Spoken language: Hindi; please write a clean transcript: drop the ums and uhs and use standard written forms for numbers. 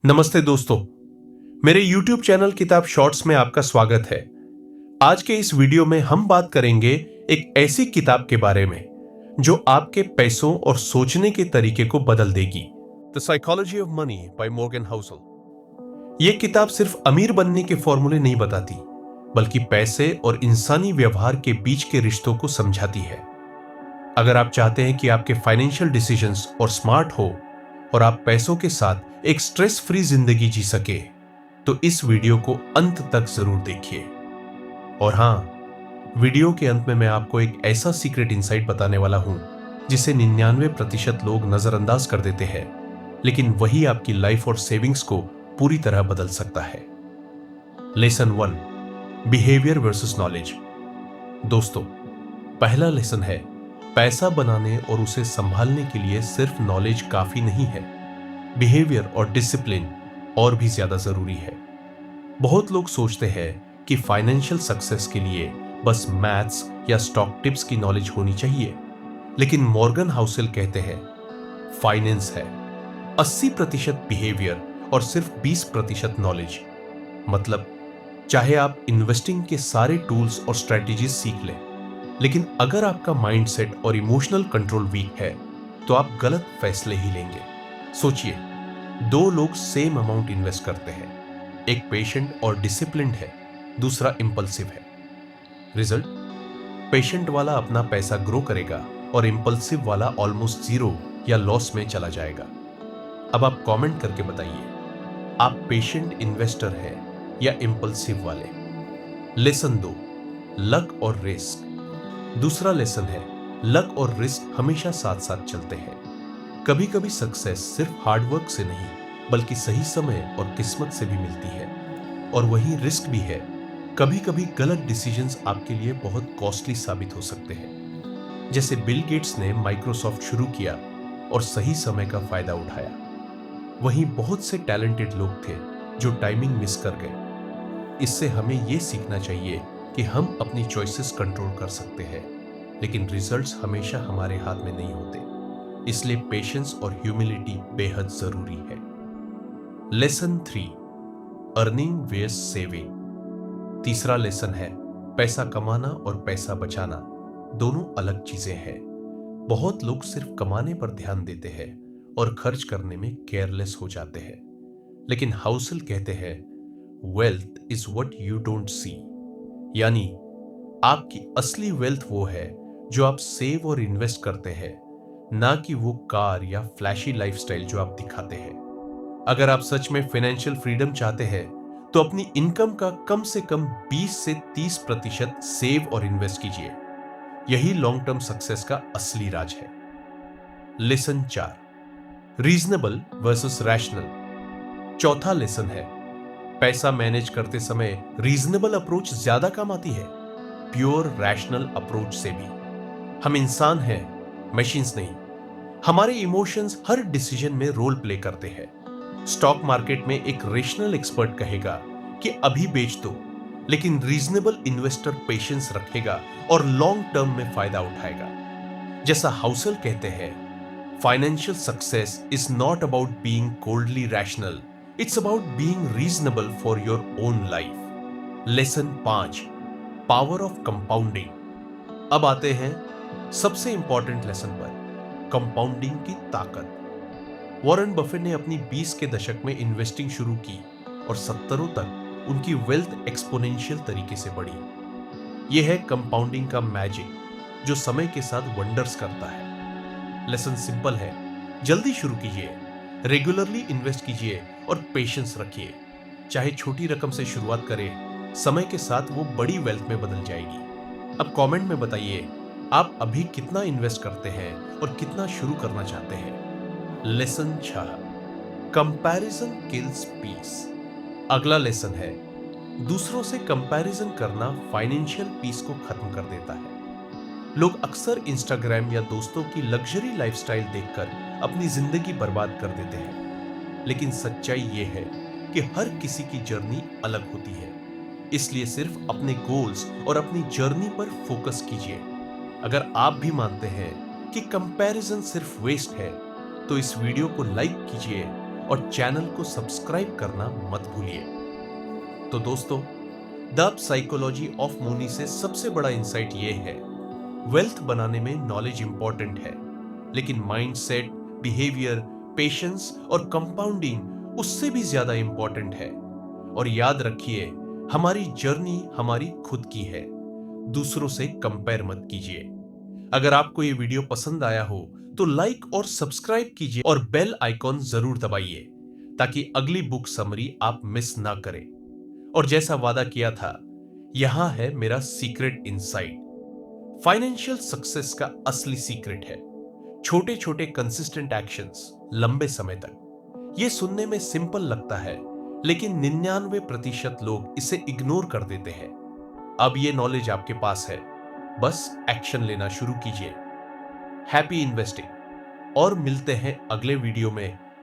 नमस्ते दोस्तों, मेरे YouTube चैनल किताब शॉर्ट्स में आपका स्वागत है। आज के इस वीडियो में हम बात करेंगे एक ऐसी किताब के बारे में जो आपके पैसों और सोचने के तरीके को बदल देगी। The psychology of money by Morgan Housel. यह किताब सिर्फ अमीर बनने के फॉर्मूले नहीं बताती, बल्कि पैसे और इंसानी व्यवहार के बीच के रिश्तों को समझाती है। अगर आप चाहते हैं कि आपके फाइनेंशियल डिसीजंस और स्मार्ट हो और आप पैसों के साथ एक स्ट्रेस फ्री जिंदगी जी सके, तो इस वीडियो को अंत तक जरूर देखिए। और हां, वीडियो के अंत में मैं आपको एक ऐसा सीक्रेट इंसाइट बताने वाला हूं जिसे 99% लोग नजरअंदाज कर देते हैं, लेकिन वही आपकी लाइफ और सेविंग्स को पूरी तरह बदल सकता है। Lesson 1, behaviour versus knowledge. दोस्तों, पहला लेसन है, पैसा बनाने और उसे संभालने के लिए सिर्फ नॉलेज काफी नहीं है, बिहेवियर और डिसिप्लिन और भी ज्यादा जरूरी है। बहुत लोग सोचते हैं कि फाइनेंशियल सक्सेस के लिए बस मैथ्स या स्टॉक टिप्स की नॉलेज होनी चाहिए, लेकिन मॉर्गन हाउसेल कहते हैं फाइनेंस है 80% बिहेवियर और सिर्फ 20% नॉलेज। मतलब चाहे आप इन्वेस्टिंग के सारे टूल्स और स्ट्रेटेजीज सीख लें, लेकिन अगर आपका माइंडसेट और इमोशनल कंट्रोल वीक है तो आप गलत फैसले ही लेंगे। सोचिए, 2 लोग सेम अमाउंट इन्वेस्ट करते हैं, एक पेशेंट और डिसिप्लिन्ड है, दूसरा इंपल्सिव है। रिजल्ट, पेशेंट वाला अपना पैसा ग्रो करेगा और इंपल्सिव वाला ऑलमोस्ट जीरो या लॉस में चला जाएगा। अब आप कमेंट करके बताइए, आप पेशेंट इन्वेस्टर हैं या इंपल्सिव वाले। लेसन 2, लक और रिस्क। दूसरा लेसन है, लक और रिस्क हमेशा साथ साथ चलते हैं। कभी कभी सक्सेस सिर्फ हार्डवर्क से नहीं, बल्कि सही समय और किस्मत से भी मिलती है। और वही रिस्क भी है, कभी कभी गलत डिसीजंस आपके लिए बहुत कॉस्टली साबित हो सकते हैं। जैसे बिल गेट्स ने माइक्रोसॉफ्ट शुरू किया और सही समय का फायदा उठाया। वहीं बहुत से टैलेंटेड लोग थे जो टाइमिंग मिस कर गए। इससे हमें यह सीखना चाहिए कि हम अपनी चॉइसेस कंट्रोल कर सकते हैं, लेकिन रिजल्ट्स हमेशा हमारे हाथ में नहीं होते। इसलिए पेशेंस और ह्यूमिलिटी बेहद जरूरी है। Lesson 3, earning wears saving. तीसरा लेसन है, पैसा कमाना और पैसा बचाना दोनों अलग चीजें हैं। बहुत लोग सिर्फ कमाने पर ध्यान देते हैं और खर्च करने में केयरलेस हो जाते हैं। लेकिन हाउसेल कहते हैं, wealth is what you don't see. यानी आपकी असली वेल्थ वो है जो आप सेव और इन्वेस्ट करते हैं, ना कि वो कार या फ्लैशी लाइफस्टाइल जो आप दिखाते हैं। अगर आप सच में फाइनेंशियल फ्रीडम चाहते हैं तो अपनी इनकम का कम से कम 20 से 30% सेव और इन्वेस्ट कीजिए। यही लॉन्ग टर्म सक्सेस का असली राज है। Lesson 4, reasonable versus rational. चौथा लेसन है, पैसा मैनेज करते समय रीजनेबल अप्रोच ज्यादा काम आती है, प्योर रैशनल अप्रोच से भी। हम इंसान हैं, मशीन्स नहीं। हमारे इमोशंस हर डिसीजन में रोल प्ले करते हैं। स्टॉक मार्केट में एक रेशनल एक्सपर्ट कहेगा कि अभी बेच दो, लेकिन रीजनेबल इन्वेस्टर पेशेंस रखेगा और लॉन्ग टर्म में फायदा उठाएगा। जैसा हाउसेल कहते हैं, financial success is not about being coldly rational, it's about being reasonable for your own life. Lesson 5, power of compounding. अब आते हैं सबसे इंपॉर्टेंट लेसन पर, कंपाउंडिंग की ताकत। वॉरेन बफेट ने अपनी 20 के दशक में इन्वेस्टिंग शुरू की और 70 तक उनकी वेल्थ एक्सपोनेंशियल तरीके से बढ़ी। यह है कंपाउंडिंग का मैजिक, जो समय के साथ वंडर्स करता है। लेसन सिंपल है, जल्दी शुरू कीजिए, रेगुलरली इन्वेस्ट कीजिए और पेशेंस रखिए। चाहे छोटी रकम से शुरुआत करें, समय के साथ वो बड़ी वेल्थ में बदल जाएगी। अब कमेंट में बताइए, आप अभी कितना इन्वेस्ट करते हैं और कितना शुरू करना चाहते हैं। Lesson 6, comparison kills peace. अगला लेसन है, दूसरों से कंपैरिजन करना फाइनेंशियल पीस को खत्म कर देता है। लोग अक्सर इंस्टाग्राम या दोस्तों की लग्जरी लाइफस्टाइल देखकर अपनी जिंदगी बर्बाद कर देते हैं, लेकिन सच्चाई यह है कि हर किसी की जर्नी अलग होती है। इसलिए सिर्फ अपने गोल्स और अपनी जर्नी पर फोकस कीजिए। अगर आप भी मानते हैं कि कंपैरिजन सिर्फ वेस्ट है, तो इस वीडियो को लाइक कीजिए और चैनल को सब्सक्राइब करना मत भूलिए। तो दोस्तों, द साइकोलॉजी ऑफ मनी से सबसे बड़ा इंसाइट ये है, वेल्थ बनाने में नॉलेज इंपॉर्टेंट है, लेकिन माइंडसेट, बिहेवियर, पेशेंस और कंपाउंडिंग उससे भी ज्यादा इंपॉर्टेंट है। और याद रखिए, हमारी जर्नी हमारी खुद की है, दूसरों से कंपेयर मत कीजिए। अगर आपको ये वीडियो पसंद आया हो तो लाइक और सब्सक्राइब कीजिए और बेल आइकॉन जरूर दबाइए, ताकि अगली बुक समरी आप मिस ना करें। और जैसा वादा किया था, यहां है मेरा सीक्रेट इनसाइट। फाइनेंशियल सक्सेस का असली सीक्रेट है छोटे छोटे कंसिस्टेंट एक्शंस लंबे समय तक। ये सुनने में सिंपल लगता है, लेकिन 99% लोग इसे इग्नोर कर देते हैं। अब ये नॉलेज आपके पास है, बस एक्शन लेना शुरू कीजिए। हैप्पी इन्वेस्टिंग, और मिलते हैं अगले वीडियो में